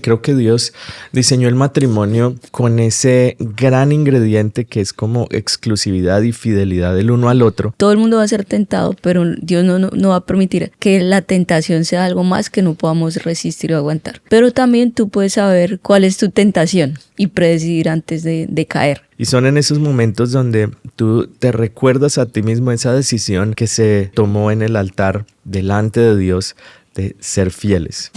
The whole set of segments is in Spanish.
creo que Dios diseñó el matrimonio con ese gran ingrediente que es como exclusividad y fidelidad del uno al otro. Todo el mundo va a ser tentado, pero Dios no va a permitir que la tentación sea algo más que no podamos resistir o aguantar. Pero también tú puedes saber cuál es tu tentación y predecir antes de caer. Y son en esos momentos donde tú te recuerdas a ti mismo esa decisión que se tomó en el altar delante de Dios de ser fieles.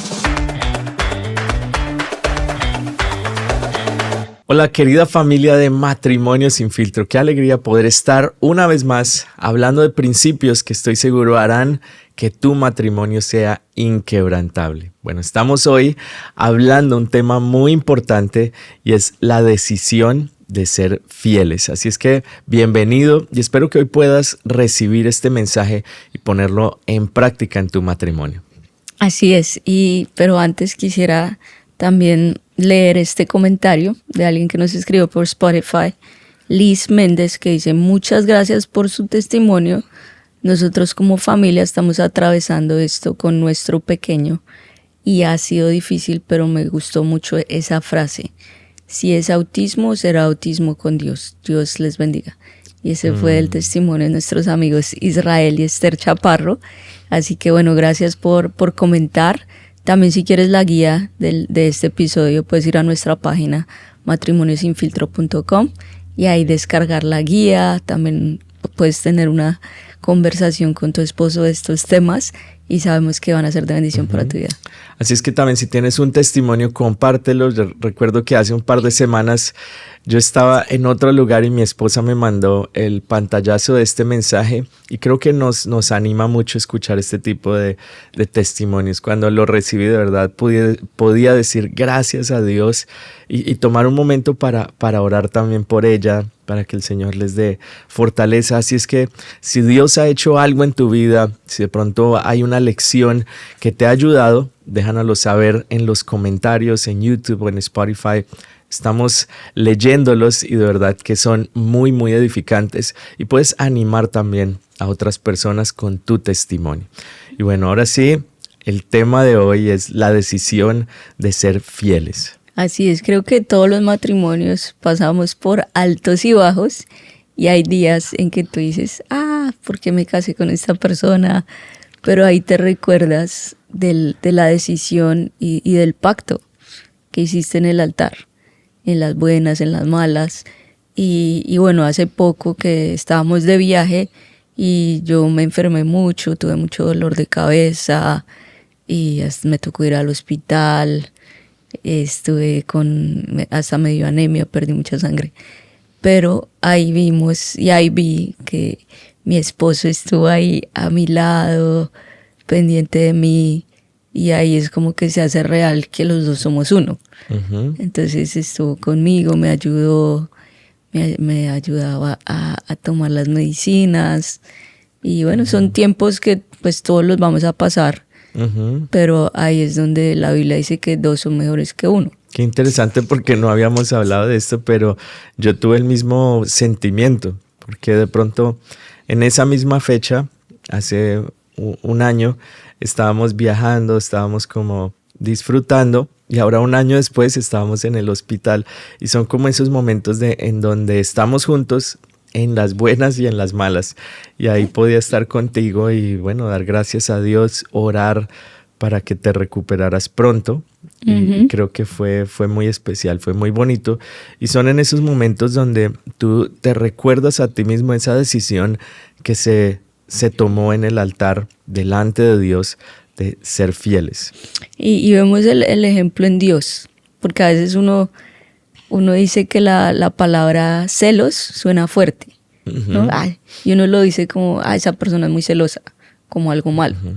Hola querida familia de Matrimonio Sin Filtro, qué alegría poder estar una vez más hablando de principios que estoy seguro harán que tu matrimonio sea inquebrantable. Bueno, estamos hoy hablando de un tema muy importante y es la decisión de ser fieles. Así es que bienvenido y espero que hoy puedas recibir este mensaje y ponerlo en práctica en tu matrimonio. Así es, pero antes quisiera también leer este comentario de alguien que nos escribió por Spotify, Liz Méndez, que dice: muchas gracias por su testimonio. Nosotros como familia estamos atravesando esto con nuestro pequeño y ha sido difícil, pero me gustó mucho esa frase. Si es autismo, será autismo con Dios. Dios les bendiga. Y ese fue el testimonio de nuestros amigos Israel y Esther Chaparro. Así que bueno, gracias por comentar. También si quieres la guía de este episodio, puedes ir a nuestra página matrimoniosinfiltro.com y ahí descargar la guía. También puedes tener una conversación con tu esposo de estos temas y sabemos que van a ser de bendición para tu vida. Así es que también si tienes un testimonio, compártelo. Yo recuerdo que hace un par de semanas yo estaba en otro lugar y mi esposa me mandó el pantallazo de este mensaje y creo que nos anima mucho escuchar este tipo de testimonios. Cuando lo recibí de verdad podía decir gracias a Dios y tomar un momento para orar también por ella, para que el Señor les dé fortaleza. Así es que si Dios ha hecho algo en tu vida, si de pronto hay una lección que te ha ayudado, déjanoslo saber en los comentarios, en YouTube o en Spotify. Estamos leyéndolos y de verdad que son muy, muy edificantes y puedes animar también a otras personas con tu testimonio. Y bueno, ahora sí, el tema de hoy es la decisión de ser fieles. Así es, creo que todos los matrimonios pasamos por altos y bajos y hay días en que tú dices, ¿por qué me casé con esta persona? Pero ahí te recuerdas de la decisión y del pacto que hiciste en el altar, en las buenas, en las malas. Y bueno, hace poco que estábamos de viaje y yo me enfermé mucho, tuve mucho dolor de cabeza y me tocó ir al hospital. Estuve hasta medio anemia, perdí mucha sangre. Pero ahí vi que mi esposo estuvo ahí a mi lado, pendiente de mí, y ahí es como que se hace real que los dos somos uno. Uh-huh. Entonces estuvo conmigo, me ayudó, me ayudaba a tomar las medicinas, y bueno, son tiempos que pues todos los vamos a pasar. Uh-huh. Pero ahí es donde la Biblia dice que dos son mejores que uno. Qué interesante porque no habíamos hablado de esto, pero yo tuve el mismo sentimiento, porque de pronto en esa misma fecha, hace un año, estábamos viajando, estábamos como disfrutando y ahora un año después estábamos en el hospital y son como esos momentos en donde estamos juntos, en las buenas y en las malas, y ahí podía estar contigo y bueno, dar gracias a Dios, orar para que te recuperaras pronto. Uh-huh. Y creo que fue muy especial, fue muy bonito, y son en esos momentos donde tú te recuerdas a ti mismo esa decisión que se tomó en el altar delante de Dios de ser fieles. Y vemos el ejemplo en Dios, porque a veces uno dice que la palabra celos suena fuerte, ¿no? Y uno lo dice como, esa persona es muy celosa, como algo malo. Uh-huh.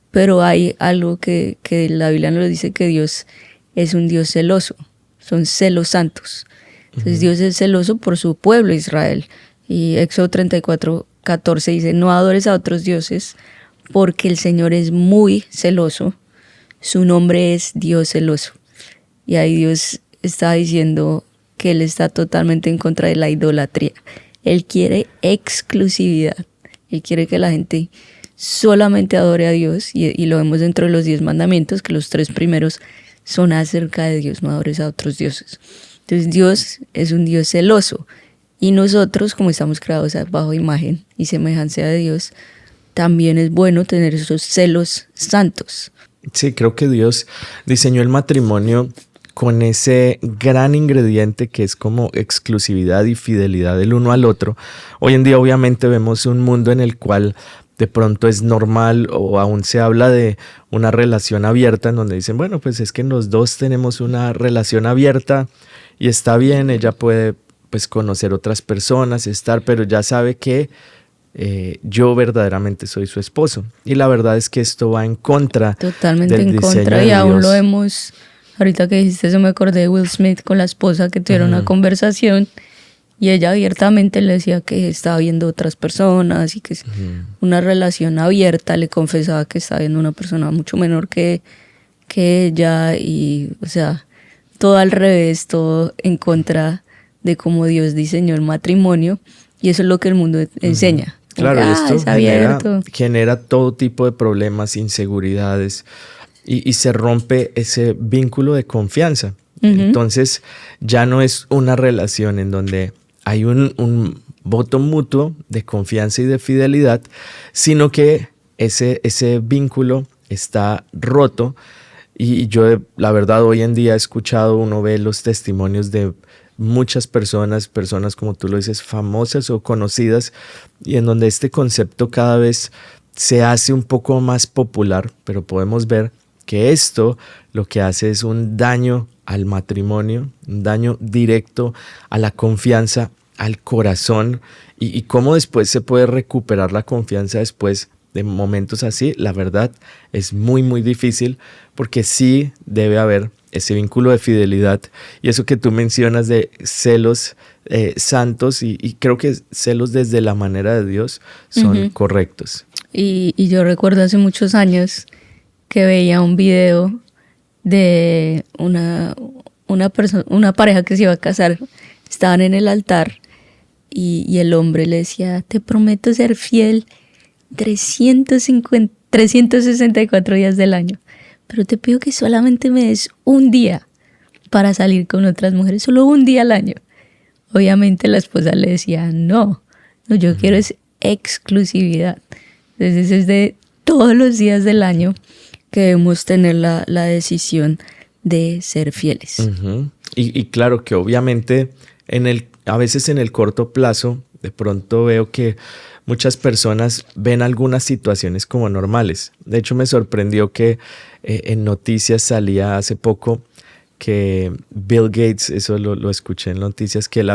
Pero hay algo que la Biblia nos dice, que Dios es un Dios celoso, son celos santos. Entonces Dios es celoso por su pueblo Israel. Y Éxodo 34:14 dice, no adores a otros dioses, porque el Señor es muy celoso, su nombre es Dios celoso. Y ahí Dios está diciendo que Él está totalmente en contra de la idolatría. Él quiere exclusividad. Él quiere que la gente solamente adore a Dios, y lo vemos dentro de los 10 mandamientos, que los 3 primeros son acerca de Dios, no adores a otros dioses. Entonces Dios es un Dios celoso y nosotros, como estamos creados bajo imagen y semejanza de Dios, también es bueno tener esos celos santos. Sí, creo que Dios diseñó el matrimonio con ese gran ingrediente que es como exclusividad y fidelidad del uno al otro. Hoy en día obviamente vemos un mundo en el cual de pronto es normal o aún se habla de una relación abierta en donde dicen, bueno, pues es que los dos tenemos una relación abierta y está bien, ella puede pues conocer otras personas, pero ya sabe que yo verdaderamente soy su esposo. Y la verdad es que esto va en contra totalmente del en diseño contra de y aún Dios. lo hemos, ahorita que dijiste eso me acordé de Will Smith con la esposa que tuvieron una conversación y ella abiertamente le decía que estaba viendo otras personas y que es una relación abierta, le confesaba que estaba viendo una persona mucho menor que ella y o sea, todo al revés, todo en contra de cómo Dios diseñó el matrimonio y eso es lo que el mundo enseña. Claro, y esto es abierto. genera todo tipo de problemas, inseguridades y se rompe ese vínculo de confianza. Entonces ya no es una relación en donde hay un voto mutuo de confianza y de fidelidad, sino que ese vínculo está roto. Y yo, la verdad, hoy en día he escuchado, uno ve los testimonios de muchas personas como tú lo dices, famosas o conocidas, y en donde este concepto cada vez se hace un poco más popular, pero podemos ver que esto lo que hace es un daño al matrimonio, un daño directo a la confianza, al corazón, y cómo después se puede recuperar la confianza después de momentos así. La verdad es muy muy difícil porque sí debe haber ese vínculo de fidelidad y eso que tú mencionas de celos santos y creo que celos desde la manera de Dios son correctos. Y yo recuerdo hace muchos años que veía un video de una pareja que se iba a casar, estaban en el altar y el hombre le decía, te prometo ser fiel 364 días del año, pero te pido que solamente me des un día para salir con otras mujeres, solo un día al año. Obviamente la esposa le decía, no, yo quiero es exclusividad. Entonces es de todos los días del año que debemos tener la decisión de ser fieles. Y claro que obviamente a veces en el corto plazo, de pronto veo que muchas personas ven algunas situaciones como normales. De hecho, me sorprendió que en noticias salía hace poco que Bill Gates, eso lo escuché en noticias, que él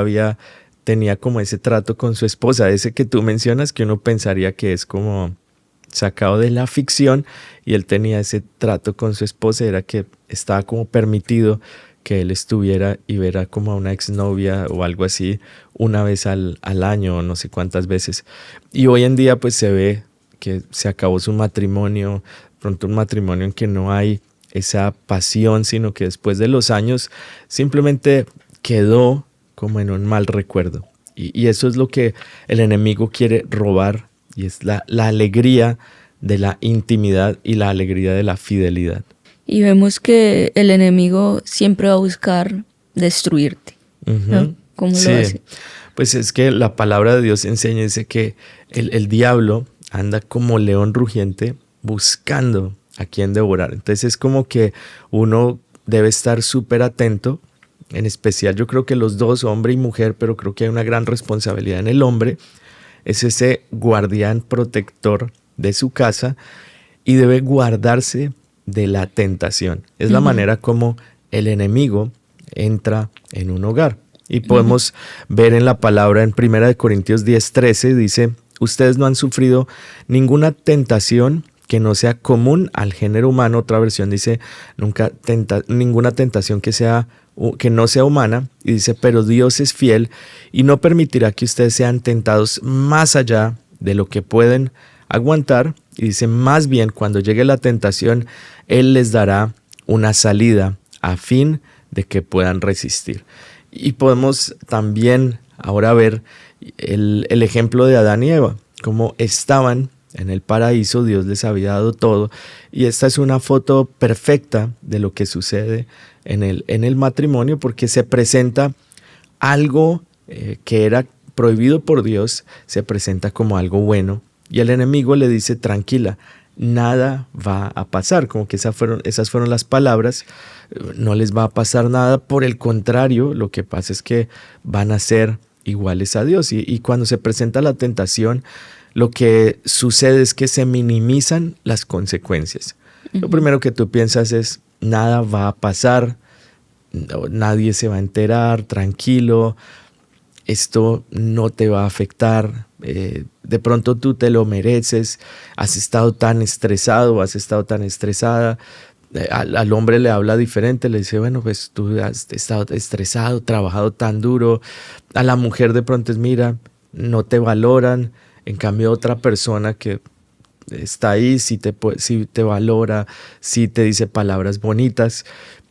tenía como ese trato con su esposa, ese que tú mencionas, que uno pensaría que es como sacado de la ficción, y él tenía ese trato con su esposa, era que estaba como permitido que él estuviera y viera como a una exnovia o algo así una vez al año o no sé cuántas veces. Y hoy en día pues se ve que se acabó su matrimonio, pronto un matrimonio en que no hay esa pasión, sino que después de los años simplemente quedó como en un mal recuerdo. Y eso es lo que el enemigo quiere robar, y es la alegría de la intimidad y la alegría de la fidelidad. Y vemos que el enemigo siempre va a buscar destruirte, ¿no? ¿Cómo lo hace? Pues es que la palabra de Dios enseña, dice que el diablo anda como león rugiente buscando a quien devorar. Entonces es como que uno debe estar súper atento, en especial yo creo que los dos, hombre y mujer, pero creo que hay una gran responsabilidad en el hombre, es ese guardián protector de su casa y debe guardarse de la tentación. Es la manera como el enemigo entra en un hogar. Y podemos ver en la palabra en 1 Corintios 10:13, dice, ustedes no han sufrido ninguna tentación que no sea común al género humano. Otra versión dice, ninguna tentación que no sea humana. Y dice, pero Dios es fiel y no permitirá que ustedes sean tentados más allá de lo que pueden aguantar. Y dice, más bien cuando llegue la tentación, Él les dará una salida a fin de que puedan resistir. Y podemos también ahora ver el ejemplo de Adán y Eva, cómo estaban en el paraíso, Dios les había dado todo. Y esta es una foto perfecta de lo que sucede en el matrimonio, porque se presenta algo que era prohibido por Dios, se presenta como algo bueno. Y el enemigo le dice, tranquila, nada va a pasar. Como que esas fueron las palabras. No les va a pasar nada. Por el contrario, lo que pasa es que van a ser iguales a Dios. Y cuando se presenta la tentación, lo que sucede es que se minimizan las consecuencias. Lo primero que tú piensas es, nada va a pasar, nadie se va a enterar, tranquilo, esto no te va a afectar, de pronto tú te lo mereces, has estado tan estresado, has estado tan estresada. Al hombre le habla diferente, le dice, bueno, pues tú has estado estresado, trabajado tan duro. A la mujer de pronto es, mira, no te valoran. En cambio, otra persona que está ahí, sí te valora, sí te dice palabras bonitas.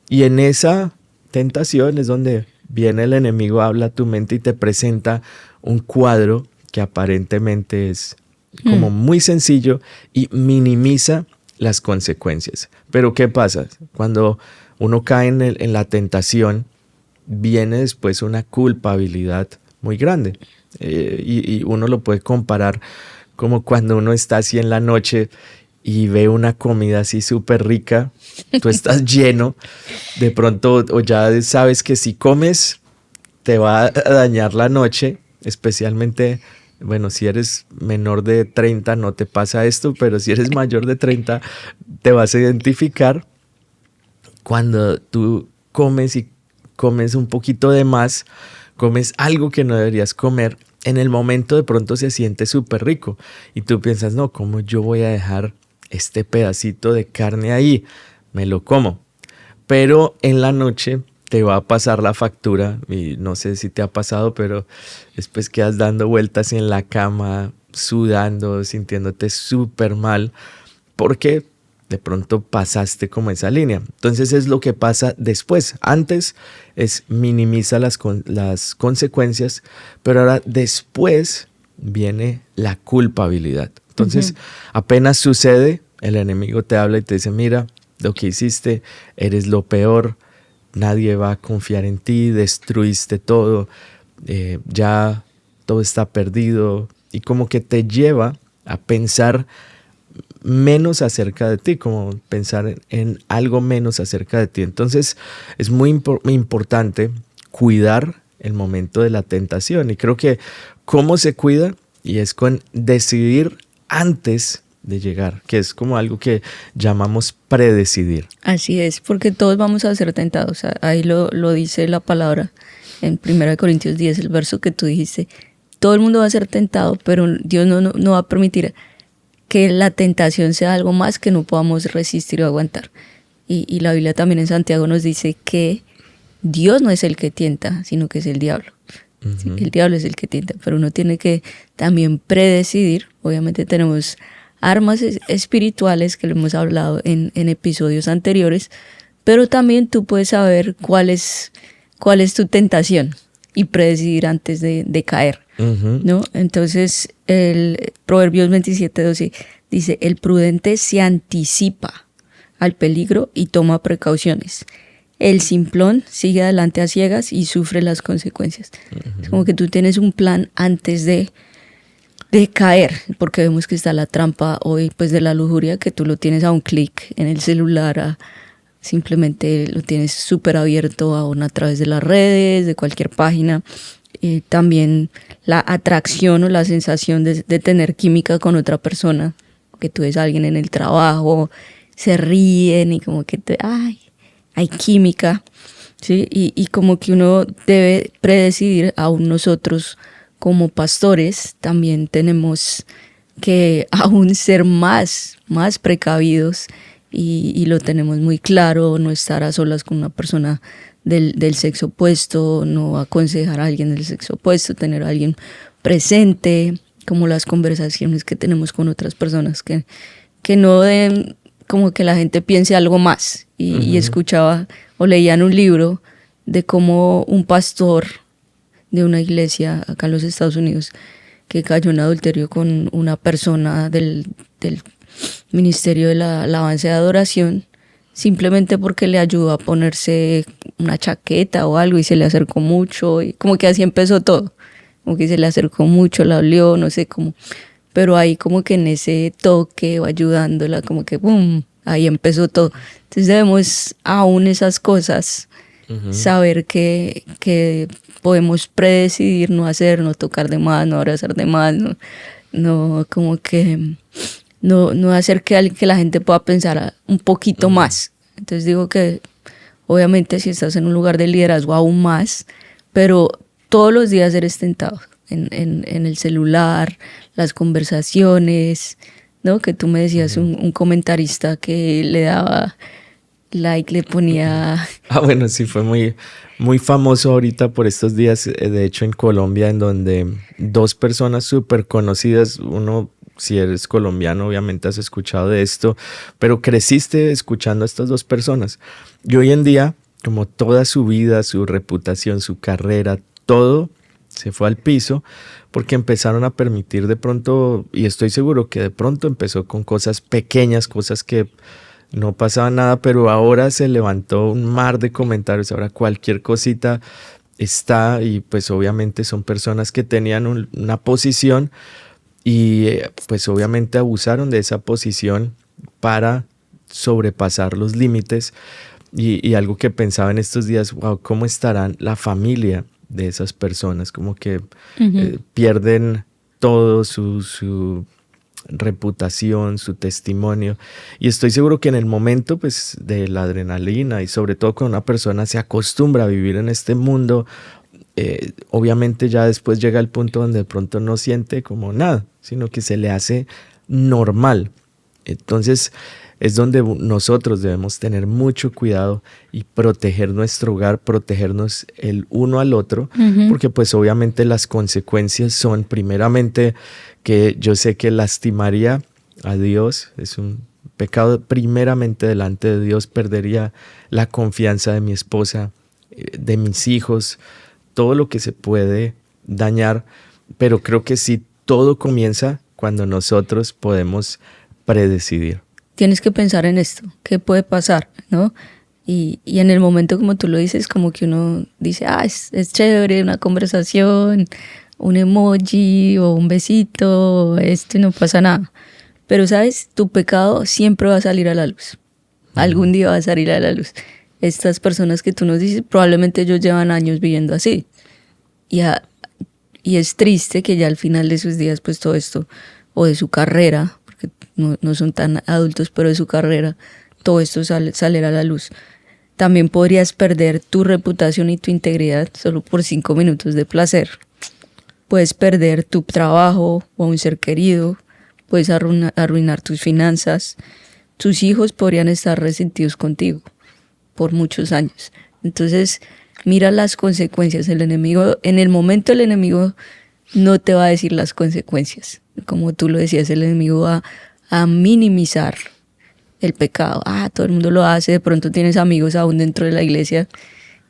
Y en esa tentación es donde viene el enemigo, habla a tu mente y te presenta un cuadro que aparentemente es como muy sencillo y minimiza las consecuencias. Pero ¿qué pasa? Cuando uno cae en la tentación, viene después una culpabilidad muy grande. Y uno lo puede comparar como cuando uno está así en la noche y ve una comida así súper rica, tú estás lleno, de pronto o ya sabes que si comes te va a dañar la noche, especialmente, bueno, si eres menor de 30 no te pasa esto, pero si eres mayor de 30 te vas a identificar cuando tú comes y comes un poquito de más, comes algo que no deberías comer, en el momento de pronto se siente súper rico y tú piensas, no, ¿cómo yo voy a dejar este pedacito de carne ahí? Me lo como. Pero en la noche te va a pasar la factura y no sé si te ha pasado, pero después quedas dando vueltas en la cama, sudando, sintiéndote súper mal, porque de pronto pasaste como esa línea. Entonces es lo que pasa después. Antes es minimiza las consecuencias, pero ahora después viene la culpabilidad. Entonces apenas sucede, el enemigo te habla y te dice, mira, lo que hiciste, eres lo peor, nadie va a confiar en ti, destruiste todo, ya todo está perdido, y como que te lleva a pensar menos acerca de ti, como pensar en algo menos acerca de ti. Entonces es muy importante cuidar el momento de la tentación, y creo que cómo se cuida, y es con decidir antes de llegar, que es como algo que llamamos predecidir. Así es, porque todos vamos a ser tentados. Ahí lo dice la palabra en 1 Corintios 10, el verso que tú dijiste. Todo el mundo va a ser tentado, pero Dios no va a permitir que la tentación sea algo más que no podamos resistir o aguantar. Y la Biblia también en Santiago nos dice que Dios no es el que tienta, sino que es el diablo. ¿Sí? El diablo es el que tienta, pero uno tiene que también predecidir. Obviamente tenemos armas espirituales que lo hemos hablado en episodios anteriores, pero también tú puedes saber cuál es tu tentación y predecidir antes de caer, ¿no? Entonces el Proverbios 27:12 dice, el prudente se anticipa al peligro y toma precauciones. El simplón sigue adelante a ciegas y sufre las consecuencias. Es como que tú tienes un plan antes de caer, porque vemos que está la trampa hoy pues de la lujuria, que tú lo tienes a un clic en el celular, simplemente lo tienes súper abierto aún a través de las redes, de cualquier página. También la atracción o la sensación de tener química con otra persona, que tú ves a alguien en el trabajo, se ríen y como que hay química, ¿sí? Y como que uno debe predecidir, aún nosotros como pastores también tenemos que aún ser más precavidos y lo tenemos muy claro, no estar a solas con una persona del sexo opuesto, no aconsejar a alguien del sexo opuesto, tener a alguien presente, como las conversaciones que tenemos con otras personas que no den como que la gente piense algo más. Y escuchaba o leía en un libro de cómo un pastor de una iglesia acá en los Estados Unidos que cayó en adulterio con una persona del ministerio de la alabanza y adoración, simplemente porque le ayudó a ponerse una chaqueta o algo y se le acercó mucho, y como que así empezó todo, como que se le acercó mucho, la olió, no sé cómo, pero ahí como que en ese toque o ayudándola, como que ¡boom! Ahí empezó todo. Entonces debemos aún esas cosas saber que podemos predecidir no hacer, no tocar de más, no abrazar de más, no como que no hacer que la gente pueda pensar un poquito más. Entonces digo que obviamente si estás en un lugar de liderazgo aún más, pero todos los días eres tentado en el celular, las conversaciones, ¿no? Que tú me decías un comentarista que le daba like, le ponía... Bueno, sí, fue muy famoso ahorita por estos días, de hecho en Colombia, en donde dos personas súper conocidas, uno, si eres colombiano, obviamente has escuchado de esto, pero creciste escuchando a estas dos personas. Y hoy en día, como toda su vida, su reputación, su carrera, todo se fue al piso porque empezaron a permitir de pronto, y estoy seguro que de pronto empezó con cosas pequeñas, cosas que no pasaba nada, pero ahora se levantó un mar de comentarios, ahora cualquier cosita está, y pues obviamente son personas que tenían una posición y pues obviamente abusaron de esa posición para sobrepasar los límites, y algo que pensaba en estos días, wow, ¿cómo estarán la familia de esas personas? Como que pierden todo su reputación, su testimonio, y estoy seguro que en el momento pues de la adrenalina y sobre todo cuando una persona se acostumbra a vivir en este mundo, obviamente ya después llega el punto donde de pronto no siente como nada, sino que se le hace normal. Entonces es donde nosotros debemos tener mucho cuidado y proteger nuestro hogar, protegernos el uno al otro, porque pues obviamente las consecuencias son primeramente que yo sé que lastimaría a Dios, es un pecado primeramente delante de Dios, perdería la confianza de mi esposa, de mis hijos, todo lo que se puede dañar, pero creo que sí, todo comienza cuando nosotros podemos predecidir. Tienes que pensar en esto, qué puede pasar, ¿no? Y en el momento, como tú lo dices, como que uno dice, es chévere, una conversación, un emoji o un besito, esto y no pasa nada. Pero, ¿sabes? Tu pecado siempre va a salir a la luz. Algún día va a salir a la luz. Estas personas que tú nos dices, probablemente ellos llevan años viviendo así. Y es triste que ya al final de sus días, pues todo esto, o de su carrera, porque no son tan adultos, pero de su carrera, todo esto saliera a la luz. También podrías perder tu reputación y tu integridad solo por 5 minutos de placer. Puedes perder tu trabajo o a un ser querido, puedes arruinar tus finanzas. Tus hijos podrían estar resentidos contigo por muchos años. Entonces, mira las consecuencias. El enemigo, en el momento el enemigo no te va a decir las consecuencias. Como tú lo decías, el enemigo va a minimizar el pecado. Todo el mundo lo hace, de pronto tienes amigos aún dentro de la iglesia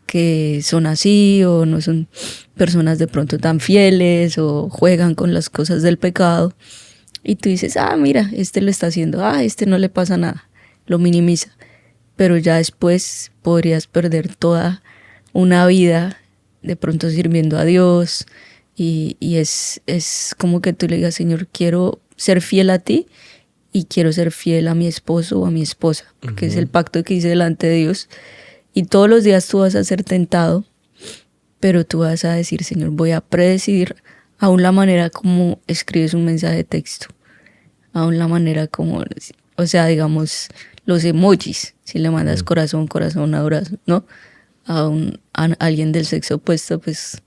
que son así o no son personas de pronto tan fieles o juegan con las cosas del pecado y tú dices, mira, este lo está haciendo, este no le pasa nada, lo minimiza, pero ya después podrías perder toda una vida de pronto sirviendo a Dios y es como que tú le digas, Señor, quiero ser fiel a ti y quiero ser fiel a mi esposo o a mi esposa, porque es el pacto que hice delante de Dios. Y todos los días tú vas a ser tentado, pero tú vas a decir, Señor, voy a predecidir aún la manera como escribes un mensaje de texto, aún la manera como, o sea, digamos, los emojis, si le mandas corazón, abrazo, ¿no? A alguien del sexo opuesto, pues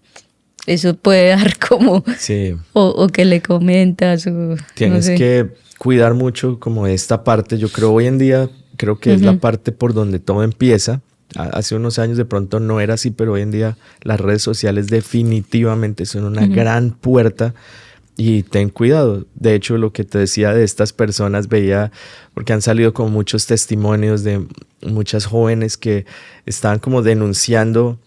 eso puede dar como, sí. o que le comentas, o tienes no sé. que cuidar mucho como esta parte. Yo creo hoy en día, creo que es la parte por donde todo empieza. Hace unos años de pronto no era así, pero hoy en día las redes sociales definitivamente son una gran puerta y ten cuidado. De hecho, lo que te decía de estas personas, veía, porque han salido como muchos testimonios de muchas jóvenes que estaban como denunciando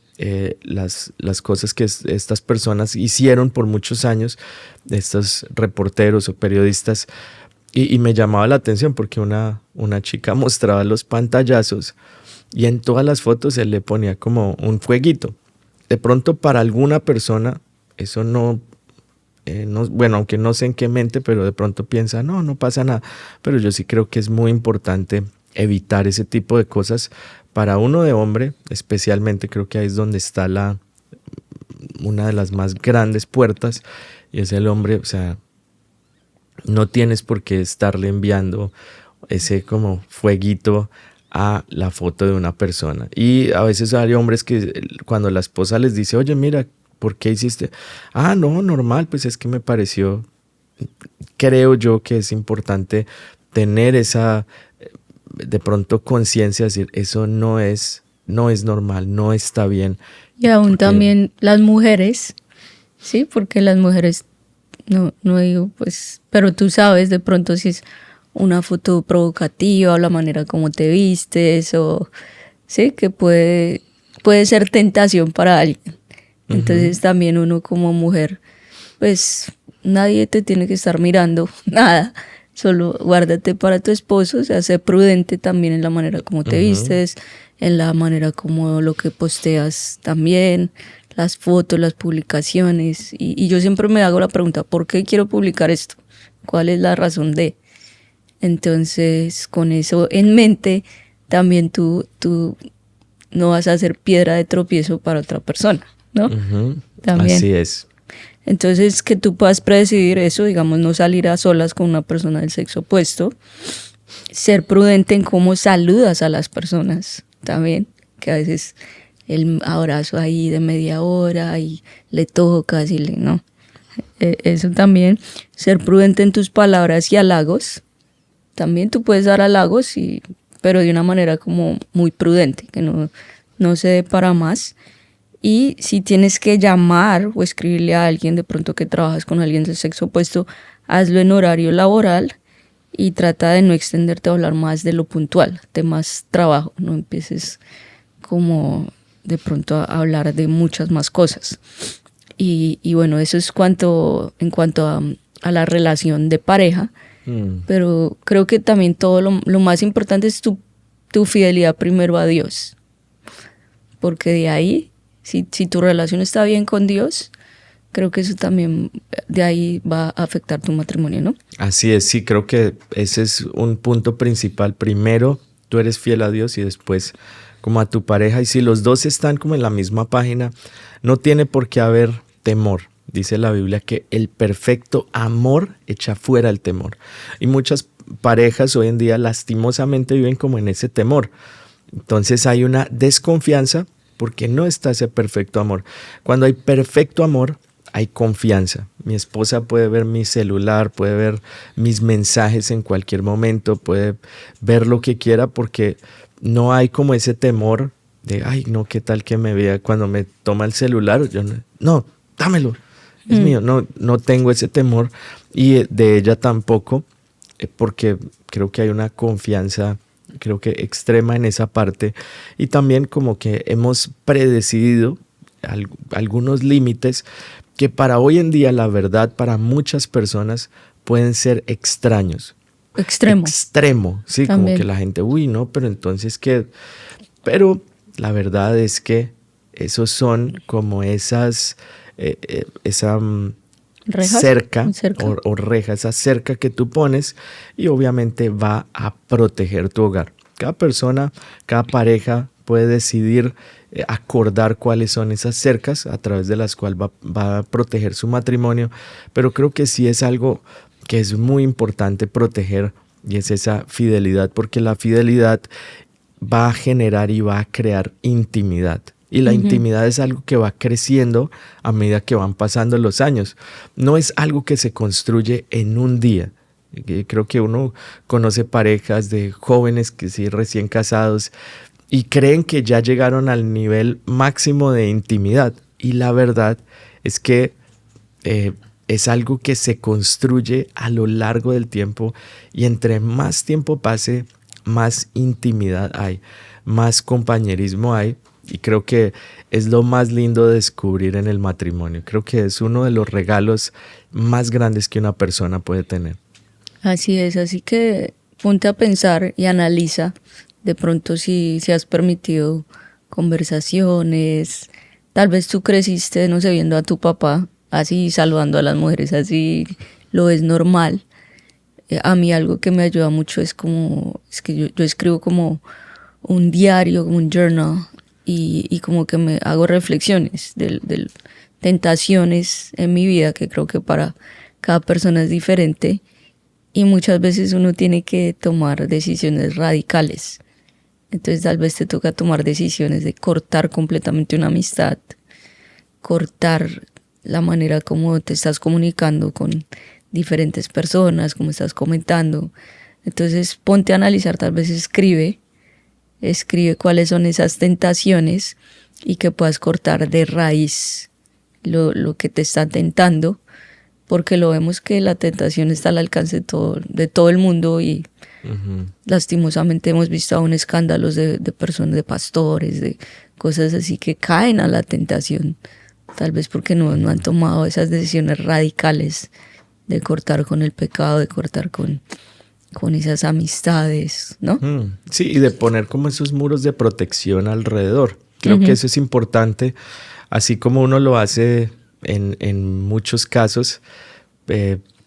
las cosas que estas personas hicieron por muchos años, estos reporteros o periodistas, y me llamaba la atención porque una chica mostraba los pantallazos y en todas las fotos él le ponía como un fueguito. De pronto para alguna persona eso bueno, aunque no sé en qué mente, pero de pronto piensa, no pasa nada. Pero yo sí creo que es muy importante evitar ese tipo de cosas. Para uno de hombre, especialmente, creo que ahí es donde está una de las más grandes puertas, y es el hombre. O sea, no tienes por qué estarle enviando ese como fueguito a la foto de una persona. Y a veces hay hombres que cuando la esposa les dice, oye, mira, ¿por qué hiciste? No, normal, pues es que me pareció. Creo yo que es importante tener esa, de pronto, conciencia, decir, eso no es normal, no está bien. Y aún también las mujeres, sí, porque las mujeres, no digo pues, pero tú sabes de pronto si es una foto provocativa o la manera como te vistes o sí, que puede ser tentación para alguien. Entonces también uno como mujer, pues nadie te tiene que estar mirando, nada, solo guárdate para tu esposo, o sea, sé prudente también en la manera como te vistes, en la manera como lo que posteas también, las fotos, las publicaciones, y yo siempre me hago la pregunta, ¿por qué quiero publicar esto? ¿Cuál es la razón de? Entonces, con eso en mente, también tú no vas a ser piedra de tropiezo para otra persona, ¿no? También. Así es. Entonces, que tú puedas predecidir eso, digamos, no salir a solas con una persona del sexo opuesto, ser prudente en cómo saludas a las personas también, que a veces el abrazo ahí de media hora y le tocas y no. Eso también, ser prudente en tus palabras y halagos. También tú puedes dar halagos, pero de una manera como muy prudente, que no se dé para más. Y si tienes que llamar o escribirle a alguien, de pronto que trabajas con alguien del sexo opuesto, hazlo en horario laboral y trata de no extenderte a hablar más de lo puntual, de más trabajo. No empieces como de pronto a hablar de muchas más cosas. Y bueno, eso es en cuanto a la relación de pareja. Pero creo que también todo lo más importante es tu fidelidad primero a Dios. Porque de ahí, si tu relación está bien con Dios, creo que eso también de ahí va a afectar tu matrimonio, ¿no? Así es, sí, creo que ese es un punto principal. Primero, tú eres fiel a Dios y después como a tu pareja. Y si los dos están como en la misma página, no tiene por qué haber temor. Dice la Biblia que el perfecto amor echa fuera el temor. Y muchas parejas hoy en día lastimosamente viven como en ese temor. Entonces hay una desconfianza porque no está ese perfecto amor. Cuando hay perfecto amor, hay confianza. Mi esposa puede ver mi celular, puede ver mis mensajes en cualquier momento, puede ver lo que quiera porque no hay como ese temor de, ay, no, ¿qué tal que me vea cuando me toma el celular? Yo no, dámelo. Es mío, no tengo ese temor y de ella tampoco, porque creo que hay una confianza, creo que extrema en esa parte y también como que hemos predecidido algunos límites que para hoy en día, la verdad, para muchas personas pueden ser extraños. Extremo, sí, también. Como que la gente, no, pero entonces ¿qué? Pero la verdad es que esos son como esa cerca o reja, esa cerca que tú pones y obviamente va a proteger tu hogar. Cada persona, cada pareja puede decidir acordar cuáles son esas cercas a través de las cuales va a proteger su matrimonio, pero creo que sí es algo que es muy importante proteger y es esa fidelidad, porque la fidelidad va a generar y va a crear intimidad. Y la intimidad es algo que va creciendo a medida que van pasando los años. No es algo que se construye en un día. Creo que uno conoce parejas de jóvenes que sí, recién casados y creen que ya llegaron al nivel máximo de intimidad. Y la verdad es que es algo que se construye a lo largo del tiempo y entre más tiempo pase, más intimidad hay, más compañerismo hay. Y creo que es lo más lindo de descubrir en el matrimonio. Creo que es uno de los regalos más grandes que una persona puede tener. Así es, así que ponte a pensar y analiza de pronto si has permitido conversaciones. Tal vez tú creciste, no sé, viendo a tu papá así, saludando a las mujeres, así lo es normal. A mí algo que me ayuda mucho es que yo escribo como un diario, como un journal, y como que me hago reflexiones de tentaciones en mi vida, que creo que para cada persona es diferente, y muchas veces uno tiene que tomar decisiones radicales. Entonces tal vez te toca tomar decisiones de cortar completamente una amistad, cortar la manera como te estás comunicando con diferentes personas, como estás comentando. Entonces ponte a analizar, tal vez escribe cuáles son esas tentaciones y que puedas cortar de raíz lo que te está tentando, porque lo vemos que la tentación está al alcance de todo el mundo y lastimosamente hemos visto aún escándalos de personas, de pastores, de cosas así que caen a la tentación, tal vez porque no han tomado esas decisiones radicales de cortar con el pecado, de cortar con esas amistades, ¿no? Sí, y de poner como esos muros de protección alrededor. Creo que eso es importante, así como uno lo hace en muchos casos.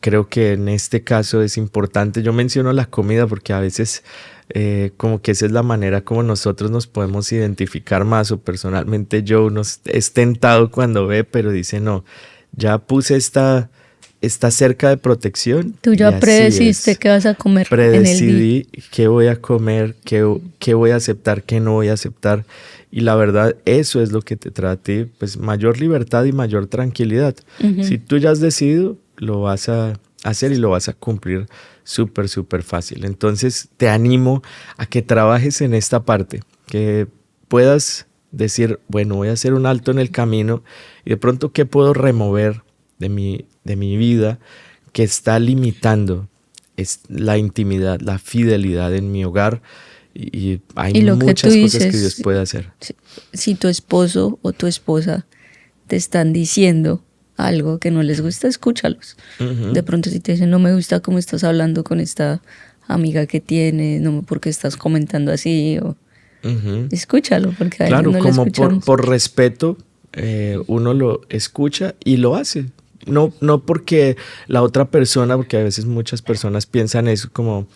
Creo que en este caso es importante. Yo menciono la comida porque a veces como que esa es la manera como nosotros nos podemos identificar más, o personalmente yo es tentado cuando ve, pero dice no, ya puse esta cerca de protección. Tú ya predeciste qué vas a comer en el día. Predecidí qué voy a comer, qué voy a aceptar, qué no voy a aceptar. Y la verdad, eso es lo que te trae a ti, pues mayor libertad y mayor tranquilidad. Si tú ya has decidido, lo vas a hacer y lo vas a cumplir súper, súper fácil. Entonces te animo a que trabajes en esta parte, que puedas decir, bueno, voy a hacer un alto en el camino y de pronto qué puedo remover de mi vida que está limitando la intimidad, la fidelidad en mi hogar, y hay muchas cosas que Dios puede hacer. Si tu esposo o tu esposa te están diciendo algo que no les gusta, escúchalos. De pronto si te dicen, no me gusta cómo estás hablando con esta amiga que tienes, no porque estás comentando así, o escúchalo, porque a claro, no como por respeto, uno lo escucha y lo hace. No porque la otra persona, porque a veces muchas personas piensan eso como,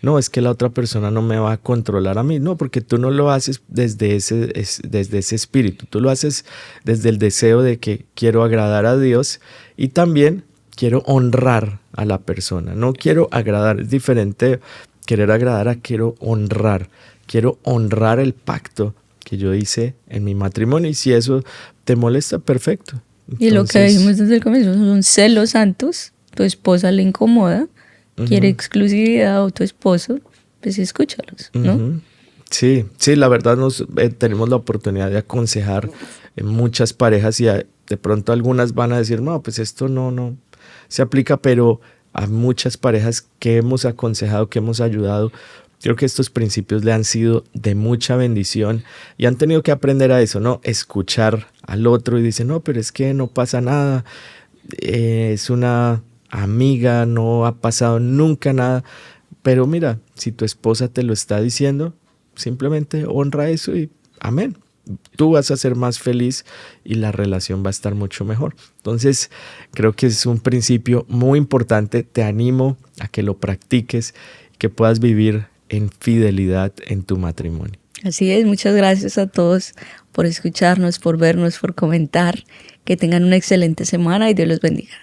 no, es que la otra persona no me va a controlar a mí. No, porque tú no lo haces desde ese espíritu. Tú lo haces desde el deseo de que quiero agradar a Dios y también quiero honrar a la persona. No quiero agradar, es diferente querer agradar a quiero honrar. Quiero honrar el pacto que yo hice en mi matrimonio, y si eso te molesta, perfecto. Entonces, y lo que dijimos desde el comienzo son celos santos. Tu esposa le incomoda, quiere exclusividad, o tu esposo, pues escúchalos, ¿no? Sí, la verdad tenemos la oportunidad de aconsejar en muchas parejas, y de pronto algunas van a decir, no, pues esto no se aplica, pero a muchas parejas que hemos aconsejado, que hemos ayudado, creo que estos principios le han sido de mucha bendición y han tenido que aprender a eso, ¿no? Escuchar al otro y dicen, no, pero es que no pasa nada, es una amiga, no ha pasado nunca nada. Pero mira, si tu esposa te lo está diciendo, simplemente honra eso y amén. Tú vas a ser más feliz y la relación va a estar mucho mejor. Entonces, creo que es un principio muy importante. Te animo a que lo practiques, que puedas vivir en fidelidad en tu matrimonio. Así es, muchas gracias a todos por escucharnos, por vernos, por comentar. Que tengan una excelente semana y Dios los bendiga.